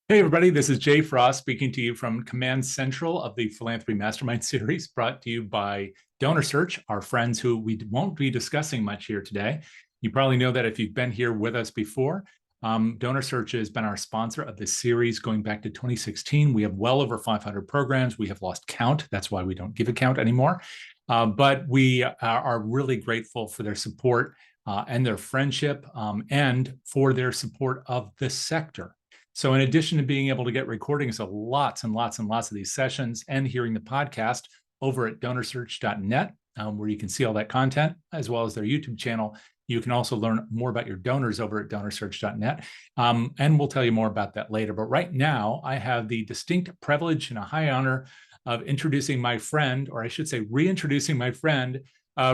Hey, everybody, this is Jay Frost speaking to you from Command Central of the Philanthropy Mastermind series brought to you by DonorSearch, our friends who we won't be discussing much here today. You probably know that if you've been here with us before. DonorSearch has been our sponsor of this series going back to 2016. We have well over 500 programs. We have lost count. That's why we don't give a count anymore. But we are really grateful for their support and their friendship and for their support of this sector. So in addition to being able to get recordings of lots and lots and lots of these sessions and hearing the podcast over at donorsearch.net, where you can see all that content, as well as their YouTube channel, you can also learn more about your donors over at donorsearch.net. And we'll tell you more about that later. But right now, I have the distinct privilege and a high honor of introducing my friend, or I should say reintroducing my friend,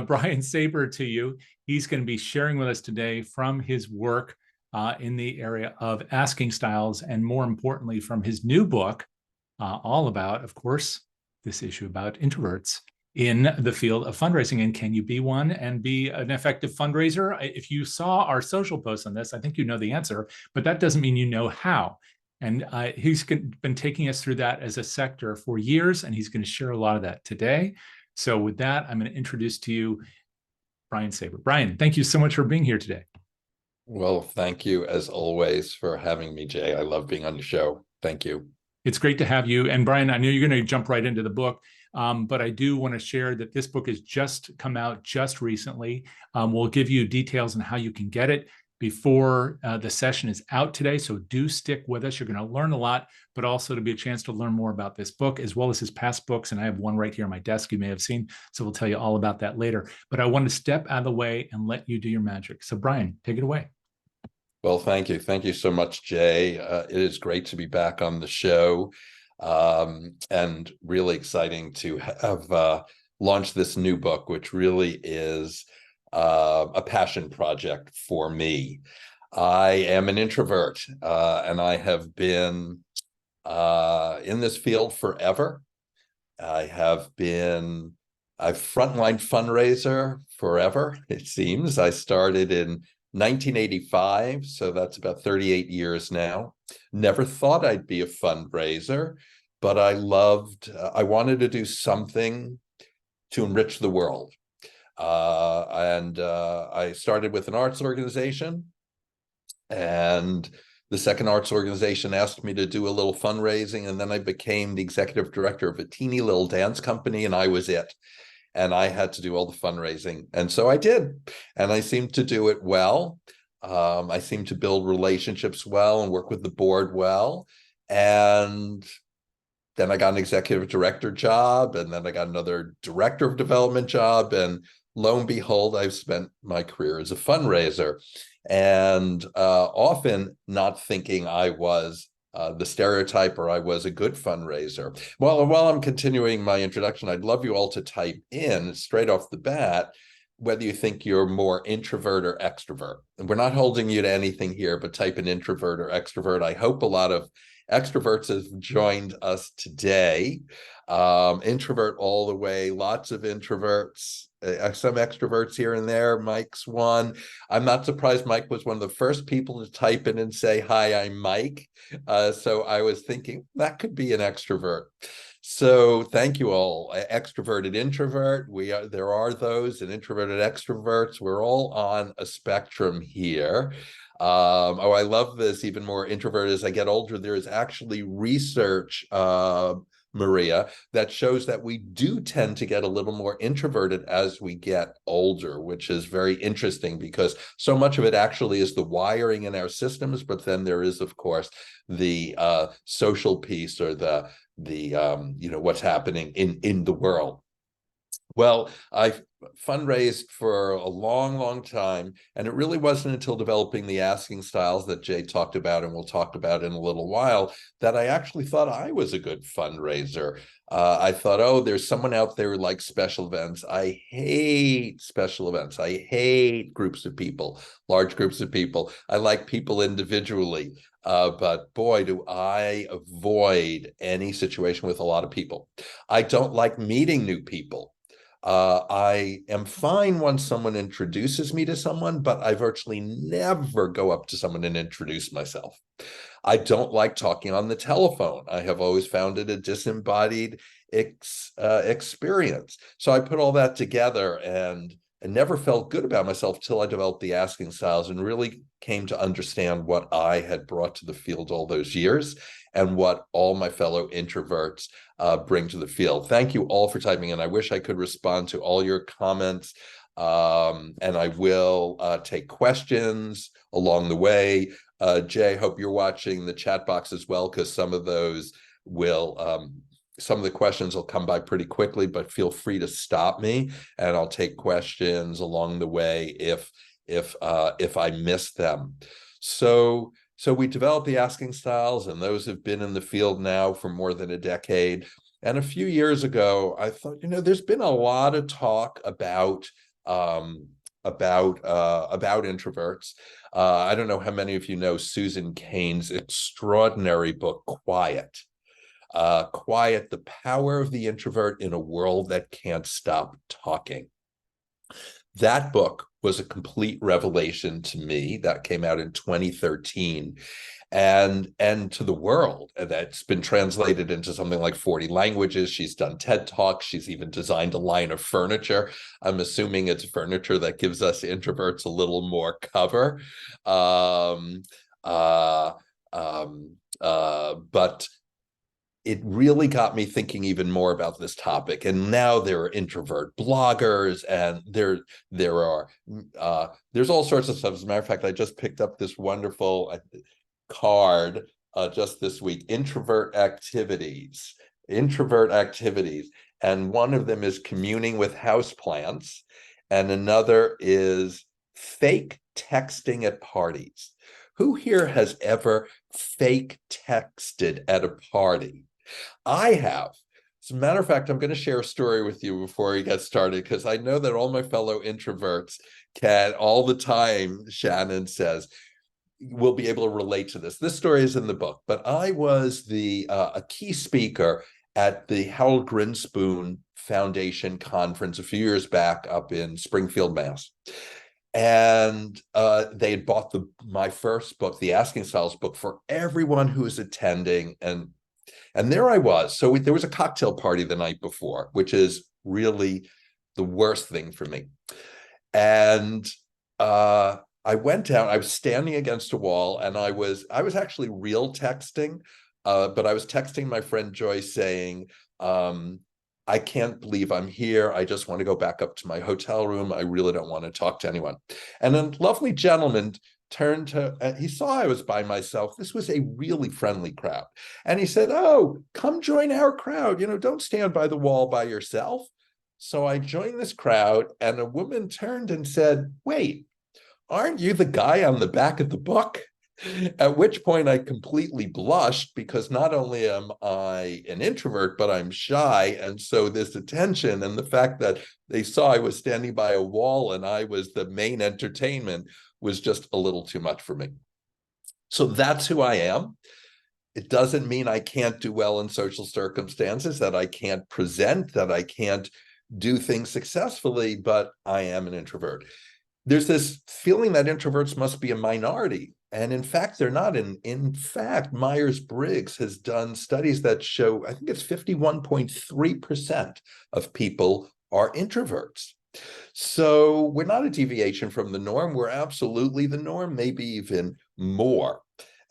Brian Saber to you. He's going to be sharing with us today from his work in the area of asking styles, and more importantly, from his new book, all about, of course, this issue about introverts in the field of fundraising. And can you be one and be an effective fundraiser? If you saw our social posts on this, I think you know the answer, but that doesn't mean you know how. And he's been taking us through that as a sector for years, and he's going to share a lot of that today. So with that, I'm going to introduce to you Brian Saber. Brian, thank you so much for being here today. Well, thank you as always for having me, Jay. I love being on your show. Thank you. It's great to have you. And Brian, I know you're going to jump right into the book, but I do want to share that this book has just come out just recently. We'll give you details on how you can get it before the session is out today. So do stick with us. You're going to learn a lot, but also to be a chance to learn more about this book, as well as his past books. And I have one right here on my desk you may have seen. So we'll tell you all about that later. But I want to step out of the way and let you do your magic. So Brian, take it away. Well, thank you. Thank you so much, Jay. It is great to be back on the show, and really exciting to have launched this new book, which really is a passion project for me. I am an introvert, and I have been in this field forever. I've frontline fundraiser forever, it seems. I started in 1985, so that's about 38 years now. Never thought I'd be a fundraiser, but I wanted to do something to enrich the world. I started with an arts organization, and the second arts organization asked me to do a little fundraising, and then I became the executive director of a teeny little dance company, and I was it. And I had to do all the fundraising. And so I did. And I seemed to do it well. I seemed to build relationships well and work with the board well. And then I got an executive director job, and then I got another director of development job. And lo and behold, I've spent my career as a fundraiser, and often not thinking I was the stereotype or I was a good fundraiser. Well, while I'm continuing my introduction, I'd love you all to type in straight off the bat whether you think you're more introvert or extrovert. And we're not holding you to anything here, but type in introvert or extrovert. I hope a lot of extroverts have joined us today. Introvert all the way, lots of introverts, some extroverts here and there. Mike's one. I'm not surprised Mike was one of the first people to type in and say, "Hi, I'm Mike." So I was thinking that could be an extrovert. So thank you all. Extroverted introvert. There are those, and introverted extroverts. We're all on a spectrum here. I love this even more. Introvert, as I get older, there is actually research, Maria, that shows that we do tend to get a little more introverted as we get older, which is very interesting because so much of it actually is the wiring in our systems, but then there is, of course, the social piece, or the what's happening in the world. Well, I've fundraised for a long, long time, and it really wasn't until developing the asking styles that Jay talked about, and we'll talk about in a little while, that I actually thought I was a good fundraiser. I thought, oh, there's someone out there who likes special events. I hate special events. I hate groups of people, large groups of people. I like people individually. But boy, do I avoid any situation with a lot of people. I don't like meeting new people. I am fine once someone introduces me to someone, but I virtually never go up to someone and introduce myself. I don't like talking on the telephone. I have always found it a disembodied experience. So I put all that together and never felt good about myself till I developed the asking styles and really came to understand what I had brought to the field all those years and what all my fellow introverts bring to the field. Thank you all for typing in. I wish I could respond to all your comments, and I will take questions along the way. Jay, hope you're watching the chat box as well, because some of those will some of the questions will come by pretty quickly, but feel free to stop me and I'll take questions along the way if I miss them. So we developed the asking styles, and those have been in the field now for more than a decade. And a few years ago, I thought, there's been a lot of talk about introverts. I don't know how many of you know Susan Cain's extraordinary book, Quiet. Quiet, the Power of the Introvert in a World That Can't Stop Talking. That book was a complete revelation to me. That came out in 2013. And to the world. And that's been translated into something like 40 languages. She's done TED Talks. She's even designed a line of furniture. I'm assuming it's furniture that gives us introverts a little more cover. But it really got me thinking even more about this topic. And now there are introvert bloggers, and there's all sorts of stuff. As a matter of fact, I just picked up this wonderful card just this week, introvert activities, and one of them is communing with houseplants, and another is fake texting at parties. Who here has ever fake texted at a party? I have. As a matter of fact, I'm going to share a story with you before we get started, because I know that all my fellow introverts can all the time, Shannon says, will be able to relate to this. This story is in the book, but I was a key speaker at the Harold Grinspoon Foundation conference a few years back up in Springfield, Mass. And they had bought my first book, the Asking Styles book, for everyone who was attending. And there I was. So there was a cocktail party the night before, which is really the worst thing for me. And I went down, I was standing against a wall, and I was actually real texting, but I was texting my friend Joyce saying, I can't believe I'm here. I just want to go back up to my hotel room. I really don't want to talk to anyone. And a lovely gentleman turned to, he saw I was by myself. This was a really friendly crowd. And he said, oh, come join our crowd. Don't stand by the wall by yourself. So I joined this crowd, and a woman turned and said, wait, aren't you the guy on the back of the book? At which point I completely blushed, because not only am I an introvert, but I'm shy. And so this attention and the fact that they saw I was standing by a wall and I was the main entertainment was just a little too much for me. So that's who I am. It doesn't mean I can't do well in social circumstances, that I can't present, that I can't do things successfully, but I am an introvert. There's this feeling that introverts must be a minority. And in fact, they're not. In fact, Myers-Briggs has done studies that show, I think it's 51.3% of people are introverts. So we're not a deviation from the norm. We're absolutely the norm, maybe even more.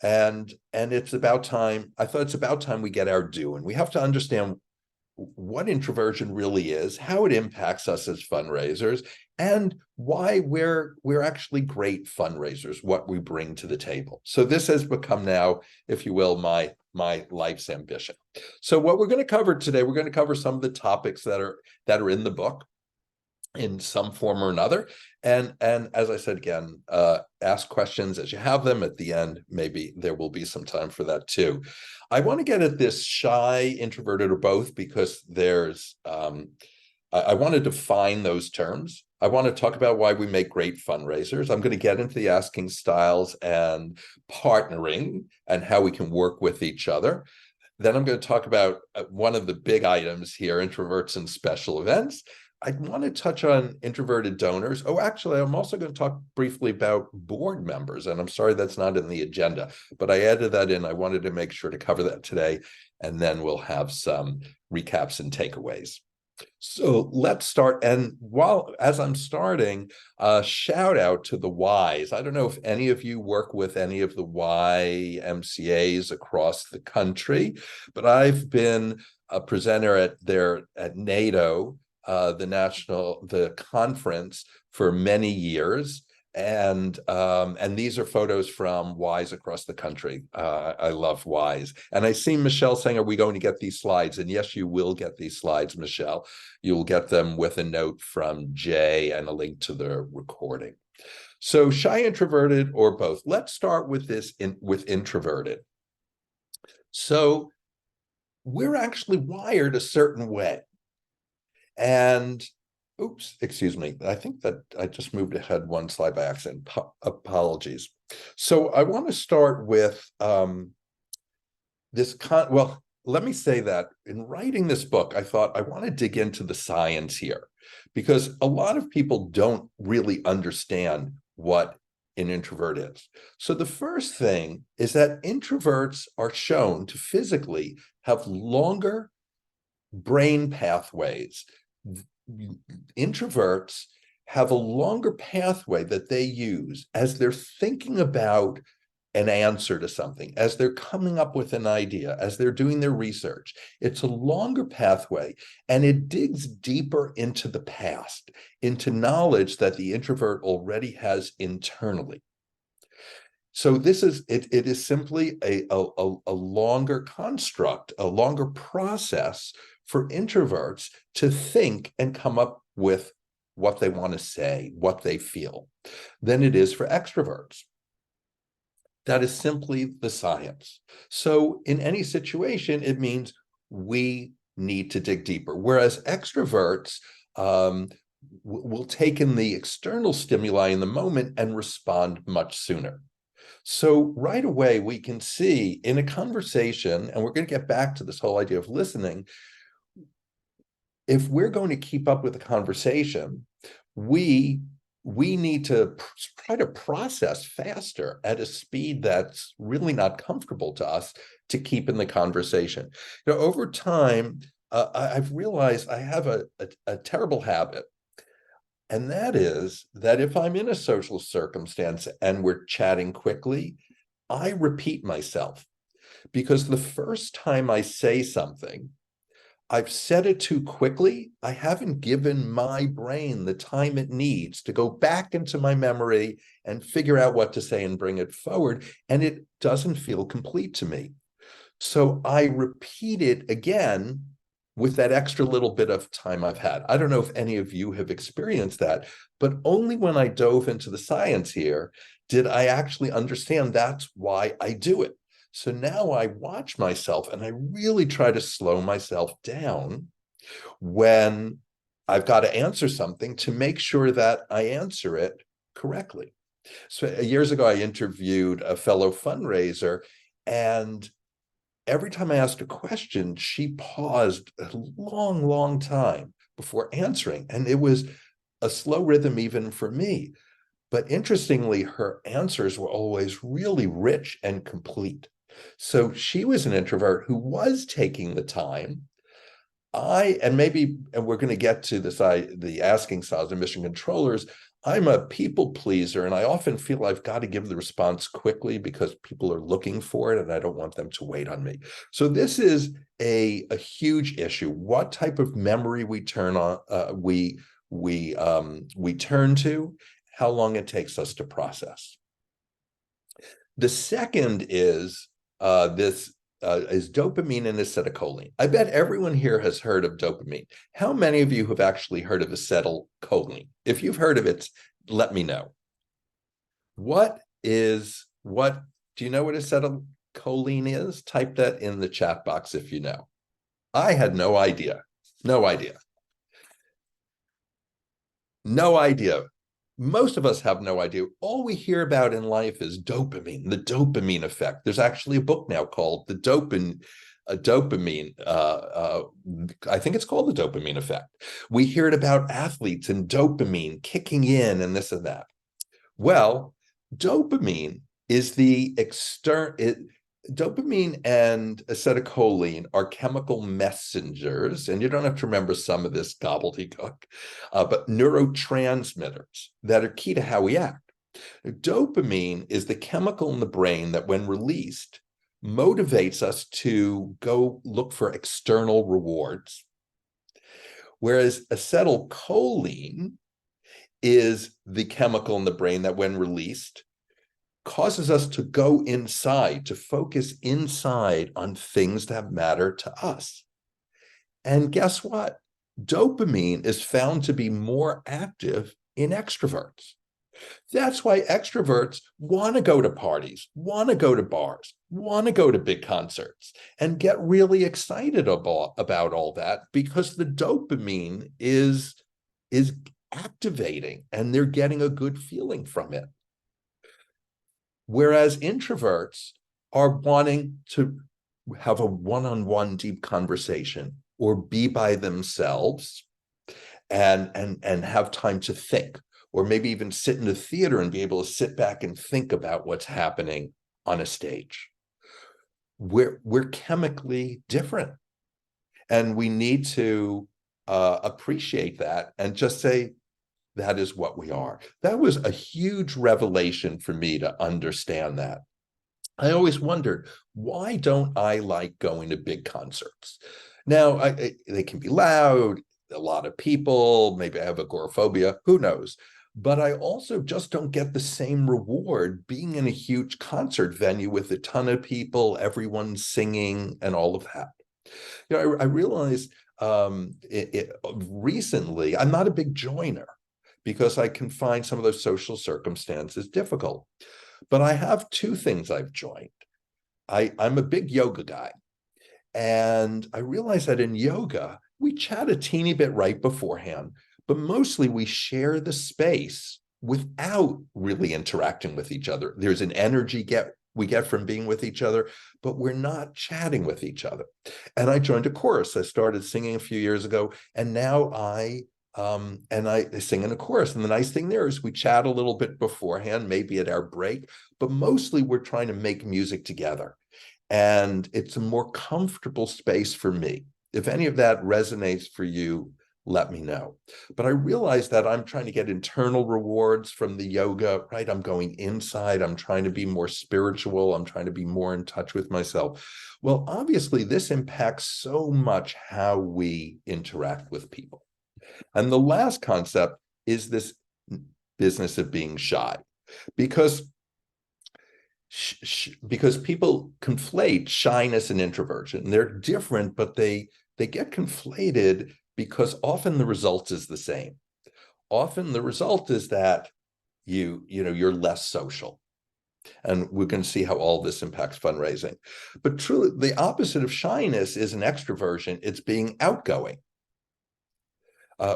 And it's about time, I thought it's about time we get our due. And we have to understand what introversion really is, how it impacts us as fundraisers, and why we're actually great fundraisers, what we bring to the table. So this has become now, if you will, my life's ambition. So what we're going to cover today, we're going to cover some of the topics that are in the book in some form or another. And as I said again, ask questions as you have them. At the end, maybe there will be some time for that too. I want to get at this shy, introverted, or both, because there's, I want to define those terms. I want to talk about why we make great fundraisers. I'm going to get into the asking styles and partnering and how we can work with each other. Then I'm going to talk about one of the big items here, introverts and special events. I want to touch on introverted donors. Oh, actually, I'm also going to talk briefly about board members, and I'm sorry that's not in the agenda, but I added that in. I wanted to make sure to cover that today, and then we'll have some recaps and takeaways. So let's start. And as I'm starting, shout out to the Ys. I don't know if any of you work with any of the YMCAs across the country, but I've been a presenter at NATO, the conference, for many years. And these are photos from Ys across the country. I love Ys. And I see Michelle saying, are we going to get these slides? And yes, you will get these slides, Michelle. You'll get them with a note from Jay and a link to the recording. So shy, introverted, or both. Let's start with with introverted. So we're actually wired a certain way. And oops, excuse me. I think that I just moved ahead one slide by accident. Apologies. So I want to start with well, let me say that in writing this book, I thought I want to dig into the science here, because a lot of people don't really understand what an introvert is. So the first thing is that introverts are shown to physically have longer brain pathways. Introverts have a longer pathway that they use as they're thinking about an answer to something, as they're coming up with an idea, as they're doing their research. It's a longer pathway, and it digs deeper into the past, into knowledge that the introvert already has internally. So this is it is simply a longer construct, a longer process for introverts to think and come up with what they want to say, what they feel, than it is for extroverts. That is simply the science. So in any situation, it means we need to dig deeper. Whereas extroverts will take in the external stimuli in the moment and respond much sooner. So right away, we can see in a conversation, and we're going to get back to this whole idea of listening, if we're going to keep up with the conversation, we need to try to process faster at a speed that's really not comfortable to us to keep in the conversation. You know, over time, I've realized I have a terrible habit. And that is that if I'm in a social circumstance and we're chatting quickly, I repeat myself, because the first time I say something, I've said it too quickly. I haven't given my brain the time it needs to go back into my memory and figure out what to say and bring it forward. And it doesn't feel complete to me. So I repeat it again with that extra little bit of time I've had. I don't know if any of you have experienced that, but only when I dove into the science here did I actually understand that's why I do it. So now I watch myself and I really try to slow myself down when I've got to answer something to make sure that I answer it correctly. So years ago, I interviewed a fellow fundraiser, and every time I asked a question, she paused a long, long time before answering. And it was a slow rhythm even for me. But interestingly, her answers were always really rich and complete. So she was an introvert who was taking the time. And we're going to get to this, the asking styles and mission controllers. I'm a people pleaser, and I often feel I've got to give the response quickly because people are looking for it and I don't want them to wait on me. So this is a huge issue. What type of memory we turn on, we turn to, how long it takes us to process. The second is dopamine and acetylcholine. I bet everyone here has heard of dopamine. How many of you have actually heard of acetylcholine? If you've heard of it, let me know. Do you know what acetylcholine is? Type that in the chat box if you know. I had no idea. No idea. No idea. Most of us have no idea. All we hear about in life is dopamine, the dopamine effect. There's actually a book now called The Dopamine a dopamine. I think it's called the dopamine effect. We hear it about athletes and dopamine kicking in and this and that. Well, dopamine is the dopamine and acetylcholine are chemical messengers, and you don't have to remember some of this gobbledygook, but neurotransmitters that are key to how we act. Dopamine is the chemical in the brain that, when released, motivates us to go look for external rewards, whereas acetylcholine is the chemical in the brain that, when released, causes us to go inside, to focus inside on things that matter to us. And guess what? Dopamine is found to be more active in extroverts. That's why extroverts want to go to parties, want to go to bars, want to go to big concerts, and get really excited about all that, because the dopamine is activating and they're getting a good feeling from it. Whereas introverts are wanting to have a one-on-one deep conversation or be by themselves and have time to think, or maybe even sit in the theater and be able to sit back and think about what's happening on a stage. We're chemically different, and we need to appreciate that and just say, that is what we are. That was a huge revelation for me to understand that. I always wondered, why don't I like going to big concerts? Now, they can be loud, a lot of people, maybe I have agoraphobia, who knows? But I also just don't get the same reward being in a huge concert venue with a ton of people, everyone singing and all of that. You know, I realized recently, I'm not a big joiner, because I can find some of those social circumstances difficult. But I have two things I've joined. I'm a big yoga guy. And I realized that in yoga, we chat a teeny bit right beforehand, but mostly we share the space without really interacting with each other. There's an energy we get from being with each other, but we're not chatting with each other. And I joined a chorus. I started singing a few years ago, and now I sing in a chorus. And the nice thing there is we chat a little bit beforehand, maybe at our break, but mostly we're trying to make music together. And it's a more comfortable space for me. If any of that resonates for you, let me know. But I realize that I'm trying to get internal rewards from the yoga, right? I'm going inside. I'm trying to be more spiritual. I'm trying to be more in touch with myself. Well, obviously, this impacts so much how we interact with people. And the last concept is this business of being shy, because people conflate shyness and introversion. They're different, but they get conflated because often the result is the same. Often the result is that you're less social. And we're going to see how all this impacts fundraising. But truly, the opposite of shyness is an extroversion. It's being outgoing.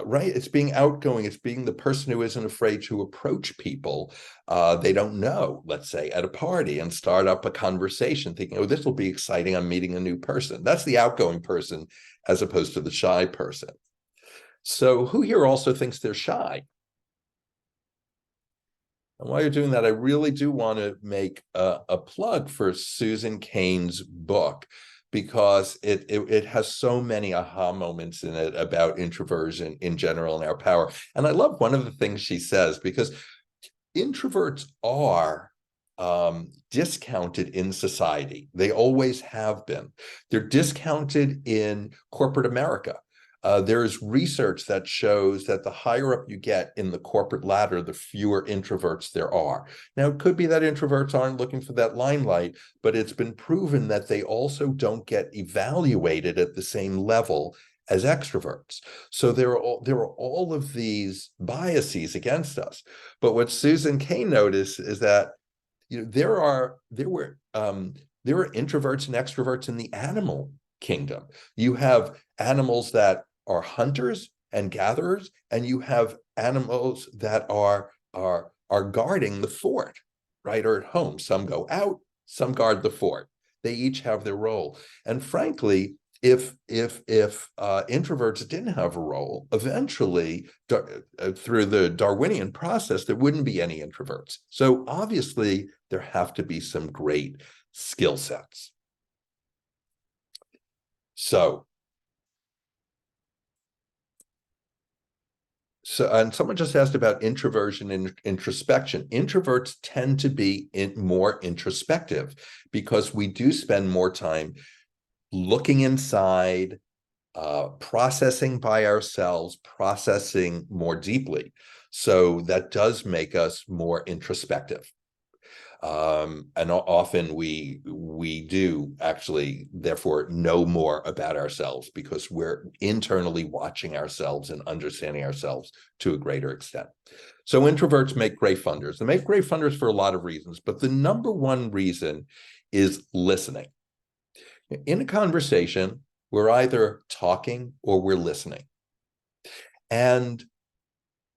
Right? It's being outgoing. It's being the person who isn't afraid to approach people they don't know, let's say, at a party and start up a conversation thinking, oh, this will be exciting. I'm meeting a new person. That's the outgoing person as opposed to the shy person. So who here also thinks they're shy? And while you're doing that, I really do want to make a plug for Susan Cain's book, because it has so many aha moments in it about introversion in general and our power. And I love one of the things she says, because introverts are discounted in society. They always have been. They're discounted in corporate America. There's research that shows that the higher up you get in the corporate ladder, the fewer introverts there are. Now, it could be that introverts aren't looking for that limelight, but it's been proven that they also don't get evaluated at the same level as extroverts. So there are all of these biases against us. But what Susan Cain noticed is that there were introverts and extroverts in the animal kingdom. You have animals that are hunters and gatherers, and you have animals that are guarding the fort, right, or at home. Some go out, some guard the fort. They each have their role. And frankly, if introverts didn't have a role, eventually through the Darwinian process, there wouldn't be any introverts. So obviously, there have to be some great skill sets. So, and someone just asked about introversion and introspection. Introverts tend to be more introspective because we do spend more time looking inside, processing by ourselves, processing more deeply. So that does make us more introspective. And often we do actually, therefore, know more about ourselves because we're internally watching ourselves and understanding ourselves to a greater extent. So introverts make great funders. They make great funders for a lot of reasons, but the number one reason is listening. In a conversation, we're either talking or we're listening. And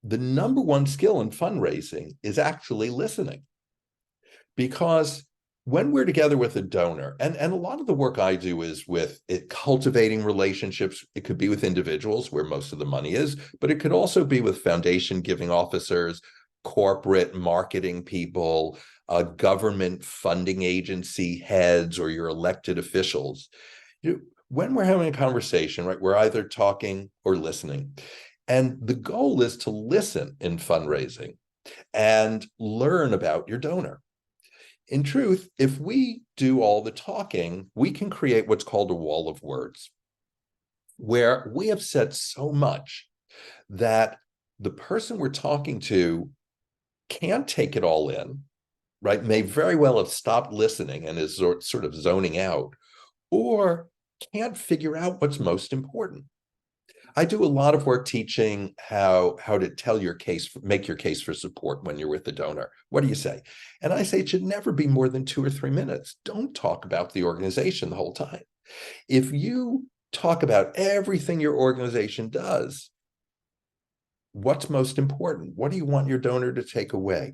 the number one skill in fundraising is actually listening. Because when we're together with a donor, and a lot of the work I do is with cultivating relationships. It could be with individuals where most of the money is, but it could also be with foundation giving officers, corporate marketing people, government funding agency heads, or your elected officials. When we're having a conversation, right, we're either talking or listening. And the goal is to listen in fundraising and learn about your donor. In truth, if we do all the talking, we can create what's called a wall of words, where we have said so much that the person we're talking to can't take it all in, right? May very well have stopped listening and is sort of zoning out, or can't figure out what's most important. I do a lot of work teaching how to tell your case, make your case for support when you're with the donor. What do you say? And I say it should never be more than 2 or 3 minutes. Don't talk about the organization the whole time. If you talk about everything your organization does, what's most important? What do you want your donor to take away?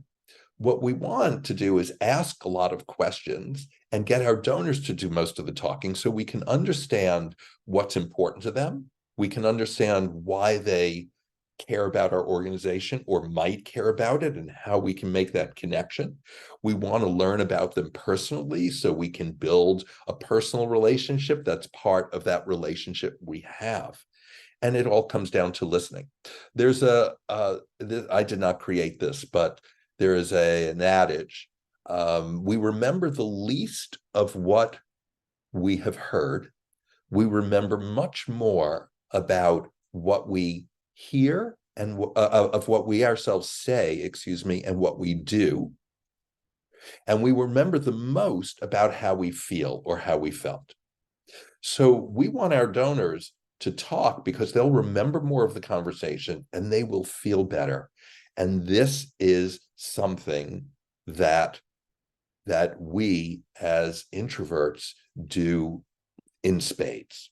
What we want to do is ask a lot of questions and get our donors to do most of the talking so we can understand what's important to them. We can understand why they care about our organization or might care about it and how we can make that connection. We want to learn about them personally so we can build a personal relationship that's part of that relationship we have. And it all comes down to listening. There's I did not create this, but there is an adage. We remember the least of what we have heard. We remember much more about what we hear and of what we ourselves say, and what we do. And we remember the most about how we feel or how we felt. So we want our donors to talk because they'll remember more of the conversation and they will feel better. And this is something that we as introverts do in spades.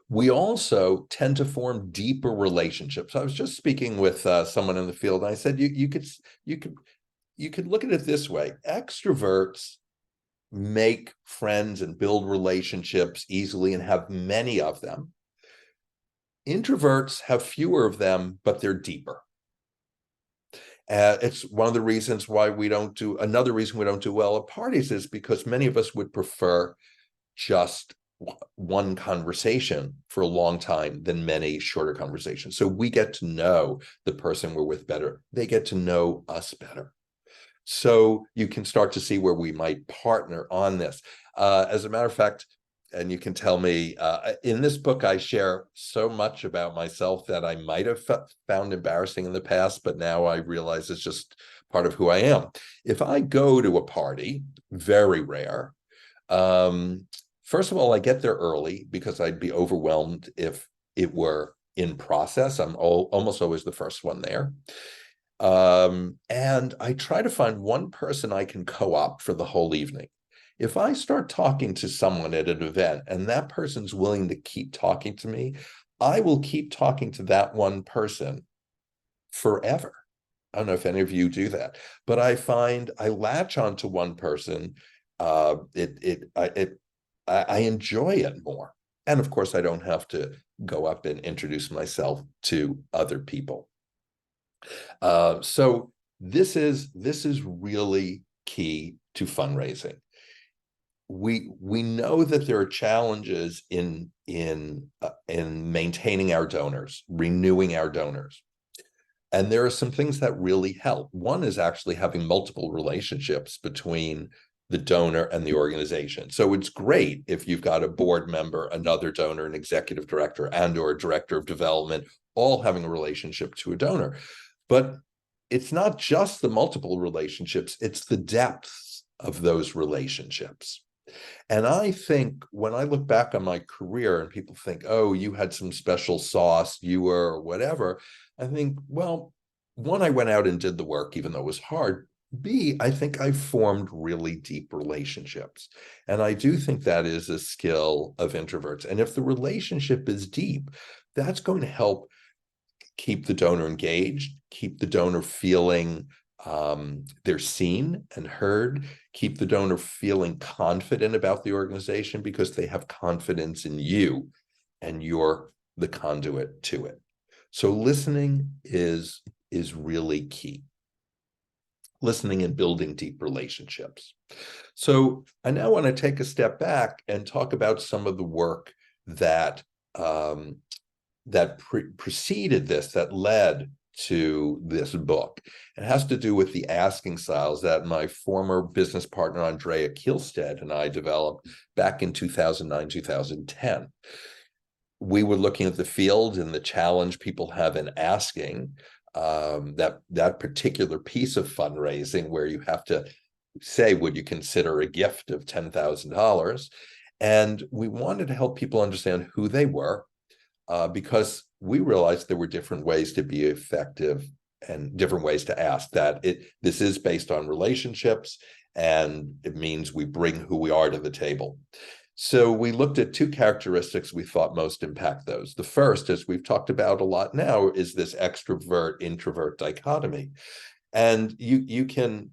We also tend to form deeper relationships. I was just speaking with someone in the field, and I said you could look at it this way: extroverts make friends and build relationships easily and have many of them. Introverts have fewer of them, but they're deeper. It's one of the reasons why another reason we don't do well at parties is because many of us would prefer just one conversation for a long time than many shorter conversations. So we get to know the person we're with better. They get to know us better. So you can start to see where we might partner on this. As a matter of fact, and you can tell me, in this book, I share so much about myself that I might have found embarrassing in the past, but now I realize it's just part of who I am. If I go to a party, very rare, first of all, I get there early because I'd be overwhelmed if it were in process. I'm almost always the first one there. And I try to find one person I can co-opt for the whole evening. If I start talking to someone at an event and that person's willing to keep talking to me, I will keep talking to that one person forever. I don't know if any of you do that, but I find I latch onto one person I enjoy it more. And of course, I don't have to go up and introduce myself to other people. So this is really key to fundraising. We know that there are challenges in maintaining our donors, renewing our donors. And there are some things that really help. One is actually having multiple relationships between the donor and the organization. So it's great if you've got a board member, another donor, an executive director, and or a director of development, all having a relationship to a donor. But it's not just the multiple relationships, it's the depths of those relationships. And I think when I look back on my career and people think, oh, you had some special sauce, you were whatever, I think, well, one, I went out and did the work, even though it was hard. B, I think I formed really deep relationships. And I do think that is a skill of introverts. And if the relationship is deep, that's going to help keep the donor engaged, keep the donor feeling they're seen and heard, keep the donor feeling confident about the organization because they have confidence in you and you're the conduit to it. So listening is really key. Listening and building deep relationships. So I now want to take a step back and talk about some of the work that preceded this, that led to this book. It has to do with the asking styles that my former business partner, Andrea Kielstead, and I developed back in 2009, 2010. We were looking at the field and the challenge people have in asking, that particular piece of fundraising where you have to say, would you consider a gift of $10,000? And we wanted to help people understand who they were, because we realized there were different ways to be effective and different ways to ask. This is based on relationships, and it means we bring who we are to the table. So we looked at two characteristics we thought most impact those. The first, as we've talked about a lot now, is this extrovert introvert dichotomy. And you can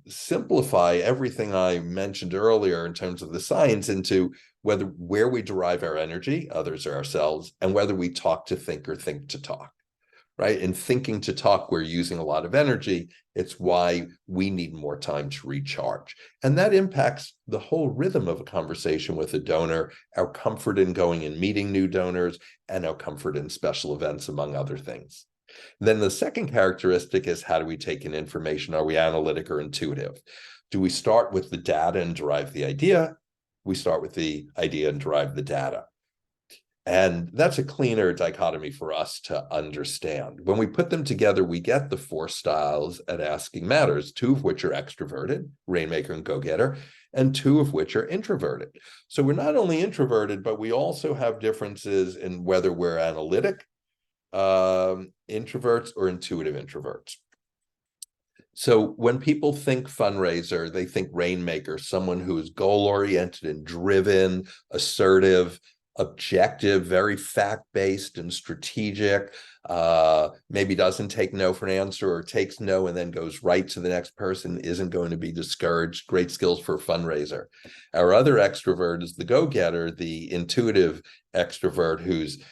simplify everything I mentioned earlier in terms of the science into where we derive our energy, others or ourselves, and whether we talk to think or think to talk. Right? In thinking to talk, we're using a lot of energy. It's why we need more time to recharge. And that impacts the whole rhythm of a conversation with a donor, our comfort in going and meeting new donors, and our comfort in special events, among other things. Then the second characteristic is, how do we take in information? Are we analytic or intuitive? Do we start with the data and derive the idea? We start with the idea and derive the data. And that's a cleaner dichotomy for us to understand. When we put them together, we get the four styles at Asking Matters, two of which are extroverted, rainmaker and go-getter, and two of which are introverted. So we're not only introverted, but we also have differences in whether we're analytic introverts or intuitive introverts. So when people think fundraiser, they think rainmaker, someone who is goal-oriented and driven, assertive, objective, very fact-based and strategic, maybe doesn't take no for an answer, or takes no and then goes right to the next person, isn't going to be discouraged. Great skills for a fundraiser. Our other extrovert is the go-getter, the intuitive extrovert, who's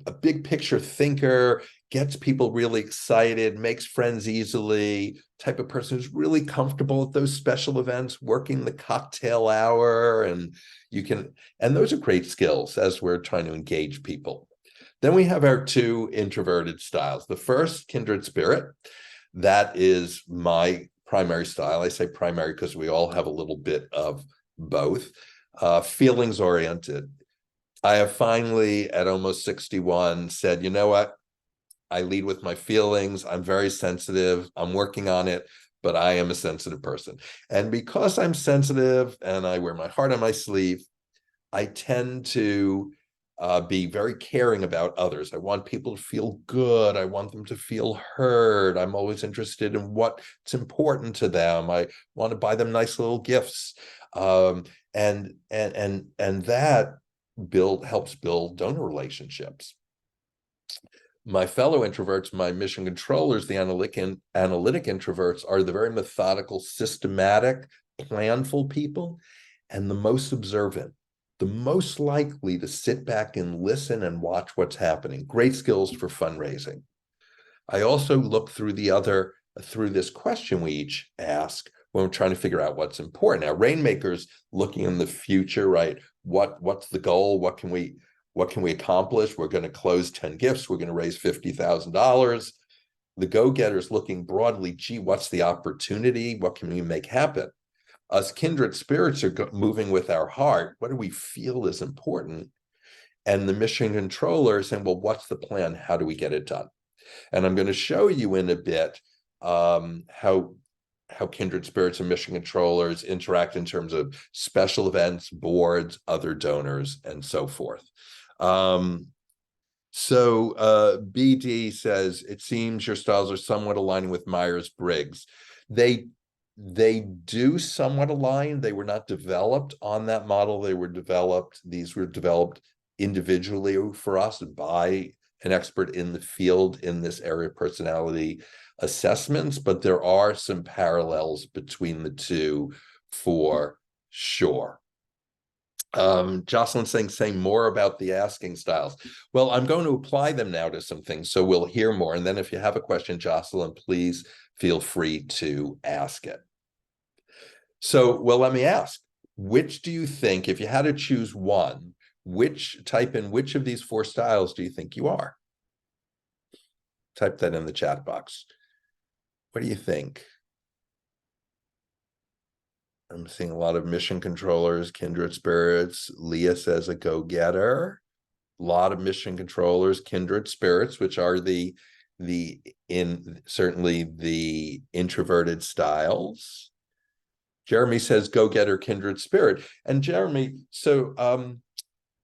a big picture thinker, gets people really excited, makes friends easily, type of person who's really comfortable at those special events, working the cocktail hour, and those are great skills as we're trying to engage people. Then we have our two introverted styles. The first, kindred spirit, that is my primary style. I say primary because we all have a little bit of both. Feelings oriented. I have finally, at almost 61, said, you know what? I lead with my feelings. I'm very sensitive. I'm working on it, but I am a sensitive person. And because I'm sensitive and I wear my heart on my sleeve, I tend to be very caring about others. I want people to feel good. I want them to feel heard. I'm always interested in what's important to them. I want to buy them nice little gifts. And that helps build donor relationships. My fellow introverts, my mission controllers, the analytic introverts, are the very methodical, systematic planful people and the most observant, the most likely to sit back and listen and watch what's happening. Great skills for fundraising. I also look through this question we each ask when we're trying to figure out what's important. Now, Rainmaker's looking in the future, right? What's the goal? What can we accomplish? We're going to close 10 gifts. We're going to raise $50,000. The go-getter's looking broadly, gee, what's the opportunity? What can we make happen? Us kindred spirits are moving with our heart. What do we feel is important? And the mission controller is saying, well, what's the plan? How do we get it done? And I'm going to show you in a bit how kindred spirits and mission controllers interact in terms of special events, boards, other donors, and so forth. BD says, it seems your styles are somewhat aligning with Myers-Briggs. They do somewhat align. They were not developed on that model. These were developed individually for us by an expert in the field in this area of personality assessments, but there are some parallels between the two for sure. Jocelyn saying more about the asking styles. Well, I'm going to apply them now to some things, so we'll hear more. And then if you have a question, Jocelyn, please feel free to ask it. So, well, let me ask, which do you think, if you had to choose one, which of these 4 styles do you think you are? Type that in the chat box. What do you think? I'm seeing a lot of mission controllers, kindred spirits. Leah says a go-getter. A lot of mission controllers, kindred spirits, which are certainly the introverted styles. Jeremy says go-getter, kindred spirit. And Jeremy, so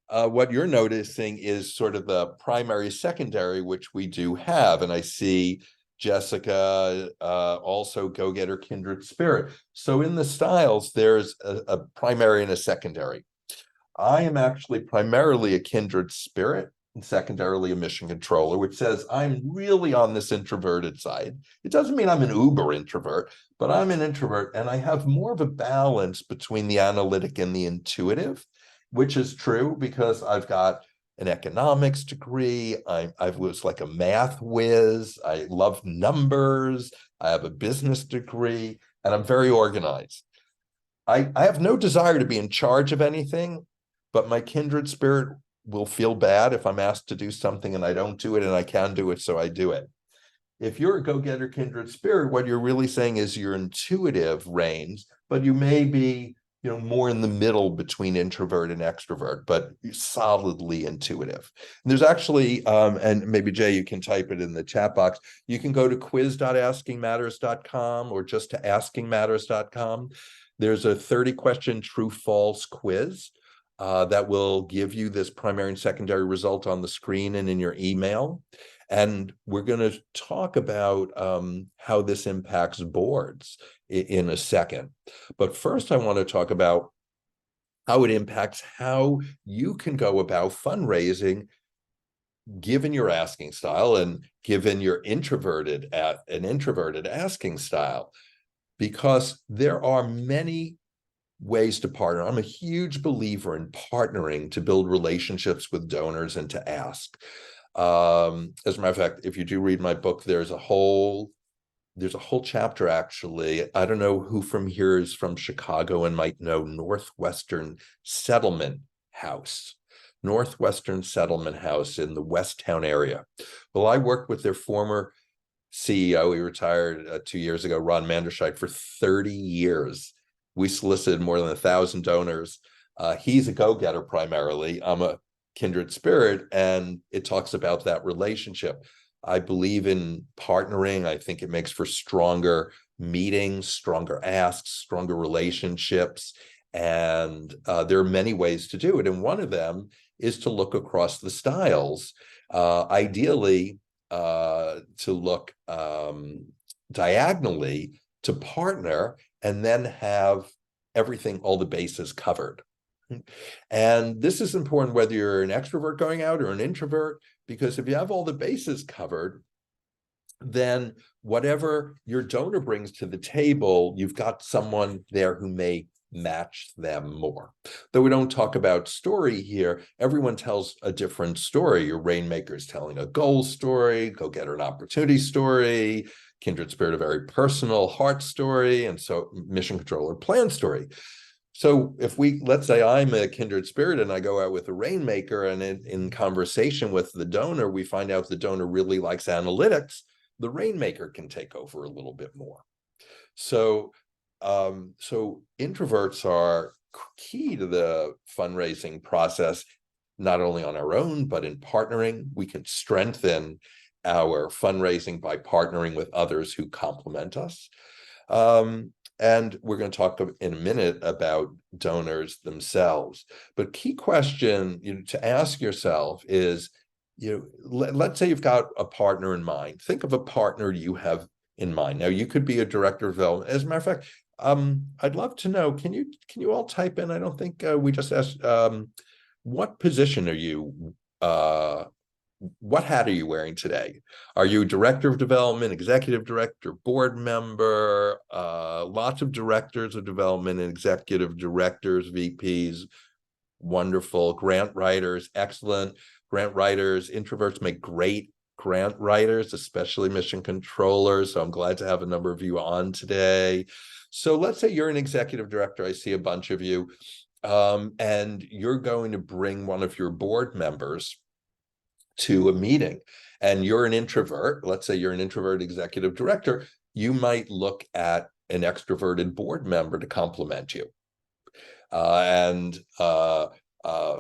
what you're noticing is sort of the primary, secondary, which we do have. And I see Jessica, also go-getter, kindred spirit. So in the styles, there's a primary and a secondary. I am actually primarily a kindred spirit and secondarily a mission controller, which says I'm really on this introverted side. It doesn't mean I'm an uber introvert, but I'm an introvert, and I have more of a balance between the analytic and the intuitive, which is true because I've got an economics degree. I was like a math whiz. I love numbers. I have a business degree, and I'm very organized. I have no desire to be in charge of anything, but my kindred spirit will feel bad if I'm asked to do something and I don't do it, and I can do it, so I do it. If you're a go-getter kindred spirit, what you're really saying is your intuitive reigns, but you may be, more in the middle between introvert and extrovert, but solidly intuitive. And there's actually, and maybe Jay, you can type it in the chat box. You can go to quiz.askingmatters.com or just to askingmatters.com. There's a 30-question true-false quiz that will give you this primary and secondary result on the screen and in your email. And we're going to talk about how this impacts boards in a second. But first, I want to talk about how it impacts how you can go about fundraising, given your asking style and given your introverted asking style, because there are many ways to partner. I'm a huge believer in partnering to build relationships with donors and to ask. As a matter of fact, if you do read my book, there's a whole chapter, actually. I don't know who from here is from Chicago and might know Northwestern Settlement House in the Westtown area. Well, I worked with their former CEO. He retired 2 years ago, Ron Manderscheid, for 30 years. We solicited more than 1,000 donors. He's a go-getter primarily. I'm a kindred spirit, and it talks about that relationship. I believe in partnering. I think it makes for stronger meetings, stronger asks, stronger relationships. And there are many ways to do it. And one of them is to look across the styles, ideally to look diagonally to partner and then have everything, all the bases covered. And this is important whether you're an extrovert going out or an introvert, because if you have all the bases covered, then whatever your donor brings to the table, you've got someone there who may match them more. Though we don't talk about story here, everyone tells a different story. Your rainmaker is telling a goal story, go get an opportunity story, kindred spirit, a very personal heart story, and so mission controller plan story. So if let's say I'm a kindred spirit and I go out with a rainmaker, and in conversation with the donor, we find out the donor really likes analytics, the rainmaker can take over a little bit more. So introverts are key to the fundraising process, not only on our own, but in partnering. We can strengthen our fundraising by partnering with others who complement us. And we're going to talk in a minute about donors themselves. But key question to ask yourself is, let's say you've got a partner in mind. Think of a partner you have in mind. Now, you could be a director of development. As a matter of fact, I'd love to know, can you all type in? I don't think we just asked, what position are you, what hat are you wearing today? Are you director of development, executive director, board member, lots of directors of development and executive directors, VPs, wonderful, grant writers, excellent. Grant writers, introverts make great grant writers, especially mission controllers. So I'm glad to have a number of you on today. So let's say you're an executive director. I see a bunch of you, and you're going to bring one of your board members to a meeting, and you're an introvert. Let's say you're an introvert executive director. You might look at an extroverted board member to complement you,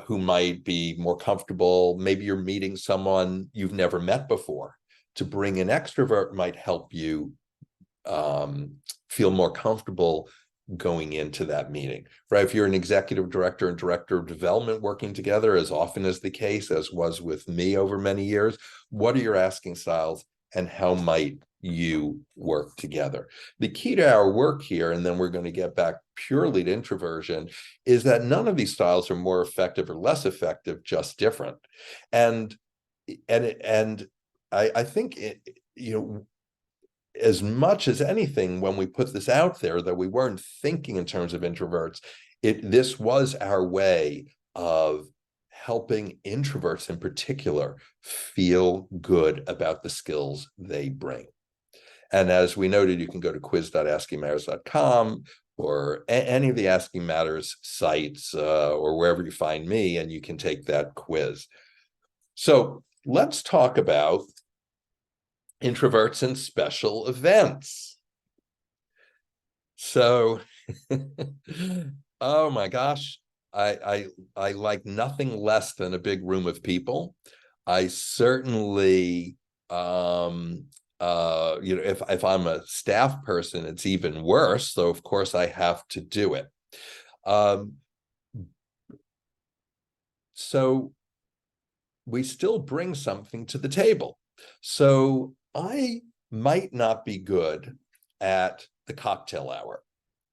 who might be more comfortable. Maybe you're meeting someone you've never met before. To bring an extrovert might help you feel more comfortable going into that meeting, right? If you're an executive director and director of development working together, as often as the case, as was with me over many years, what are your asking styles and how might you work together? The key to our work here, and then we're going to get back purely to introversion, is that none of these styles are more effective or less effective, just different. And I think as much as anything, when we put this out there, that we weren't thinking in terms of introverts, this was our way of helping introverts in particular feel good about the skills they bring. And as we noted, you can go to quiz.askingmatters.com or any of the Asking Matters sites or wherever you find me, and you can take that quiz. So let's talk about introverts and special events. So, oh my gosh, I like nothing less than a big room of people. I certainly, if I'm a staff person, it's even worse. So of course I have to do it. So we still bring something to the table. So I might not be good at the cocktail hour.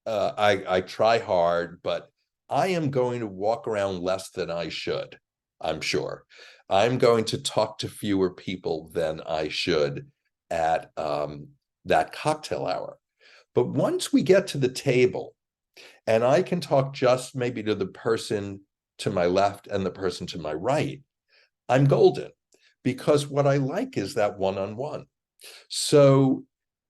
I try hard, but I am going to walk around less than I should, I'm sure. I'm going to talk to fewer people than I should at that cocktail hour. But once we get to the table, and I can talk just maybe to the person to my left and the person to my right, I'm golden, because what I like is that one-on-one. So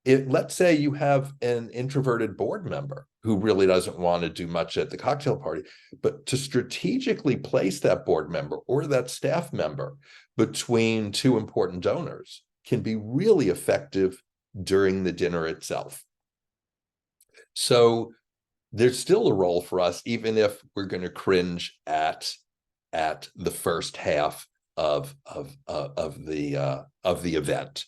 let's say you have an introverted board member who really doesn't want to do much at the cocktail party, but to strategically place that board member or that staff member between two important donors can be really effective during the dinner itself. So there's still a role for us, even if we're going to cringe at the first half of the event.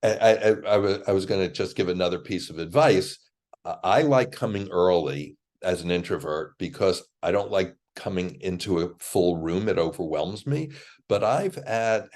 I was going to just give another piece of advice. I like coming early as an introvert because I don't like coming into a full room. It overwhelms me. But I've had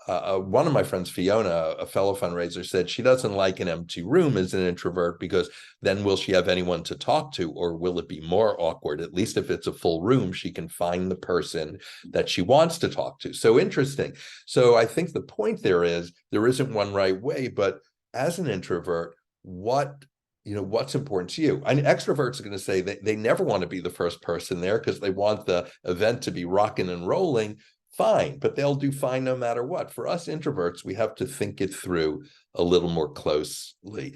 one of my friends, Fiona, a fellow fundraiser, said she doesn't like an empty room as an introvert because then will she have anyone to talk to, or will it be more awkward? At least if it's a full room, she can find the person that she wants to talk to. So interesting. So I think the point there is there isn't one right way, but as an introvert, what's important to you? And extroverts are going to say they never want to be the first person there because they want the event to be rocking and rolling. Fine, but they'll do fine no matter what. For us introverts, we have to think it through a little more closely.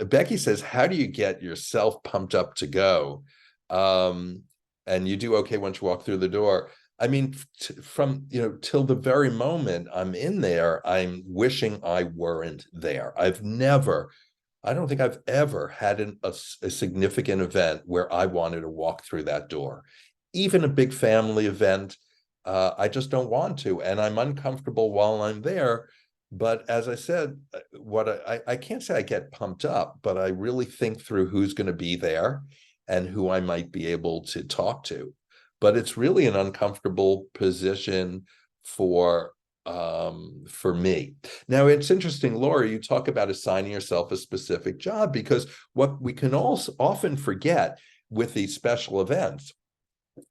Becky says, how do you get yourself pumped up to go? And you do okay once you walk through the door. I mean, from, till the very moment I'm in there, I'm wishing I weren't there. I don't think I've ever had a significant event where I wanted to walk through that door. Even a big family event, I just don't want to, and I'm uncomfortable while I'm there. But as I said, I can't say I get pumped up, but I really think through who's going to be there and who I might be able to talk to. But it's really an uncomfortable position for me. Now, it's interesting, Laura, you talk about assigning yourself a specific job, because what we can also often forget with these special events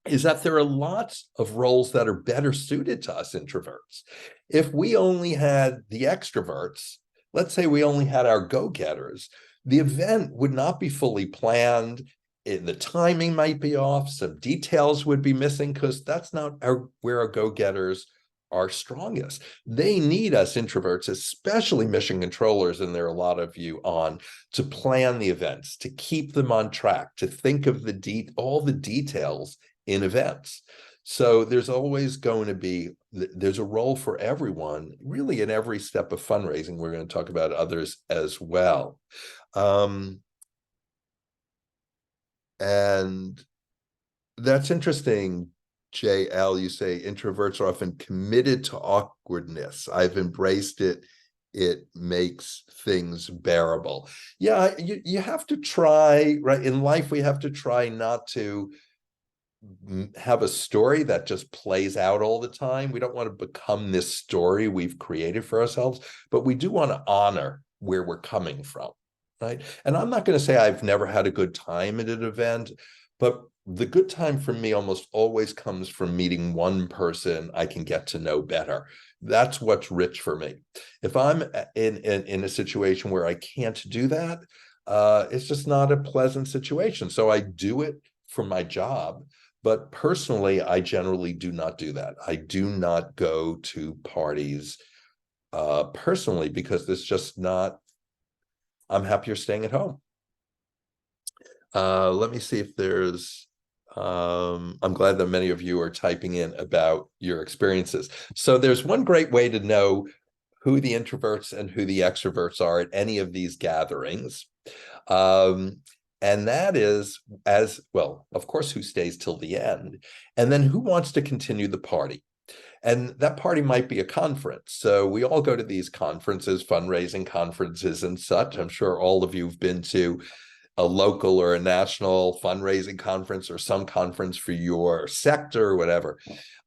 is that there are lots of roles that are better suited to us introverts. If we only had the extroverts, let's say we only had our go-getters, the event would not be fully planned. The timing might be off. Some details would be missing because that's not where our go-getters are strongest. They need us introverts, especially mission controllers, and there are a lot of you on, to plan the events, to keep them on track, to think of all the details in events. So there's always going to be, there's a role for everyone, really, in every step of fundraising. We're going to talk about others as well. And that's interesting, JL. You say introverts are often committed to awkwardness. I've embraced it. It makes things bearable. Yeah, you have to try, right? In life, we have to try not to have a story that just plays out all the time. We don't want to become this story we've created for ourselves, but we do want to honor where we're coming from, right? And I'm not going to say I've never had a good time at an event, but the good time for me almost always comes from meeting one person I can get to know better. That's what's rich for me. If I'm in a situation where I can't do that, it's just not a pleasant situation. So I do it for my job. But personally, I generally do not do that. I do not go to parties personally, because it's just not, I'm happier staying at home. Let me see if there's, I'm glad that many of you are typing in about your experiences. So there's one great way to know who the introverts and who the extroverts are at any of these gatherings. And that is, as well, of course, who stays till the end, and then who wants to continue the party. And that party might be a conference. So we all go to these conferences, fundraising conferences and such. I'm sure all of you have been to a local or a national fundraising conference, or some conference for your sector or whatever.